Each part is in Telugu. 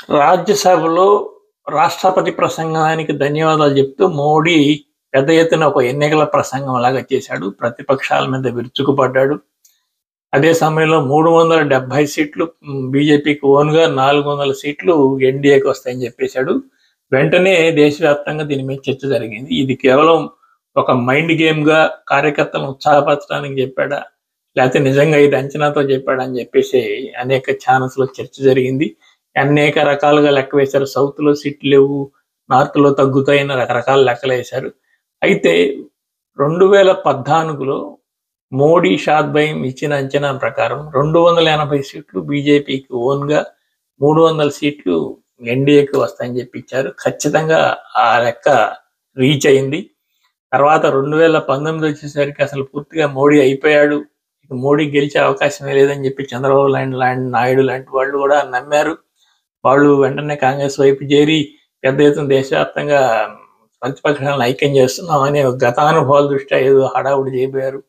రాజ్యసభలో రాష్ట్రపతి ప్రసంగానికి ధన్యవాదాలు చెప్తూ మోడీ పెద్ద ఎత్తున ఒక ఎన్నికల ప్రసంగం లాగా చేశాడు. ప్రతిపక్షాల మీద విరుచుకుపడ్డాడు. అదే సమయంలో 370 సీట్లు బీజేపీకి ఓన్‌గా, 400 సీట్లు ఎన్డీఏకి వస్తాయని చెప్పేశాడు. వెంటనే దేశవ్యాప్తంగా దీని మీద చర్చ జరిగింది. ఇది కేవలం ఒక మైండ్ గేమ్‌గా కార్యకర్తలను ఉత్సాహపరచడానికి చెప్పాడా? లేకపోతే నిజంగా ఇది అంచనాతో చెప్పాడా? అని చెప్పేసి అనేక ఛానల్స్‌లో చర్చ జరిగింది. అనేక రకాలుగా లెక్క వేశారు. సౌత్‌లో సీట్లు లేవు, నార్త్‌లో తగ్గుతాయని రకరకాల లెక్కలేశారు. అయితే 2014లో మోడీ, షాద్బయం ఇచ్చిన అంచనా ప్రకారం 280 సీట్లు బీజేపీకి ఓన్‌గా, 300 సీట్లు ఎన్డీఏకి వస్తాయని చెప్పి ఇచ్చారు. ఖచ్చితంగా ఆ లెక్క రీచ్ అయింది. తర్వాత 2019 వచ్చేసరికి అసలు పూర్తిగా మోడీ అయిపోయాడు. ఇక మోడీ గెలిచే అవకాశమే లేదని చెప్పి చంద్రబాబు నాయుడు లాంటి వాళ్ళు కూడా నమ్మారు. వాళ్ళు వెంటనే కాంగ్రెస్ వైపు చేరి పెద్ద ఎత్తున దేశవ్యాప్తంగా ప్రతిపక్షాలను ఐక్యం చేస్తున్నామని గతానుభవాల దృష్ట్యా ఏదో హడావుడి చేయబోయారు.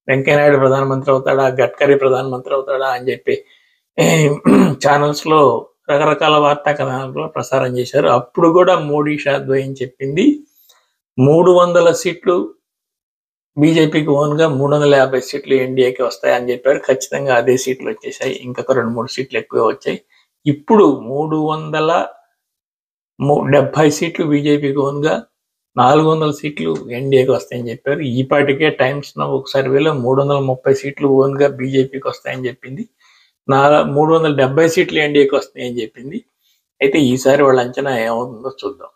వెంకయ్యనాయుడు ప్రధానమంత్రి అవుతాడా, గడ్కరీ ప్రధానమంత్రి అవుతాడా అని చెప్పి ఛానల్స్‌లో రకరకాల వార్తా కథనాలు ప్రసారం చేశారు. అప్పుడు కూడా మోడీ షాద్వయం చెప్పింది 300 సీట్లు బీజేపీకి ఓన్‌గా, 350 సీట్లు ఎన్డీఏకి వస్తాయని చెప్పారు. ఖచ్చితంగా అదే సీట్లు వచ్చేసాయి. ఇంకొక 2, 3 సీట్లు ఎక్కువే వచ్చాయి. ఇప్పుడు 370 సీట్లు బీజేపీకి ఓన్‌గా, 400 సీట్లు ఎన్డీఏకి వస్తాయని చెప్పారు. ఈపాటికే టైమ్స్ నౌ ఒక సర్వేలో 330 సీట్లు ఓన్‌గా బీజేపీకి వస్తాయని చెప్పింది. 370 సీట్లు ఎన్డీఏకి వస్తాయని చెప్పింది. అయితే ఈసారి వాళ్ళ అంచనా ఏమవుతుందో చూద్దాం.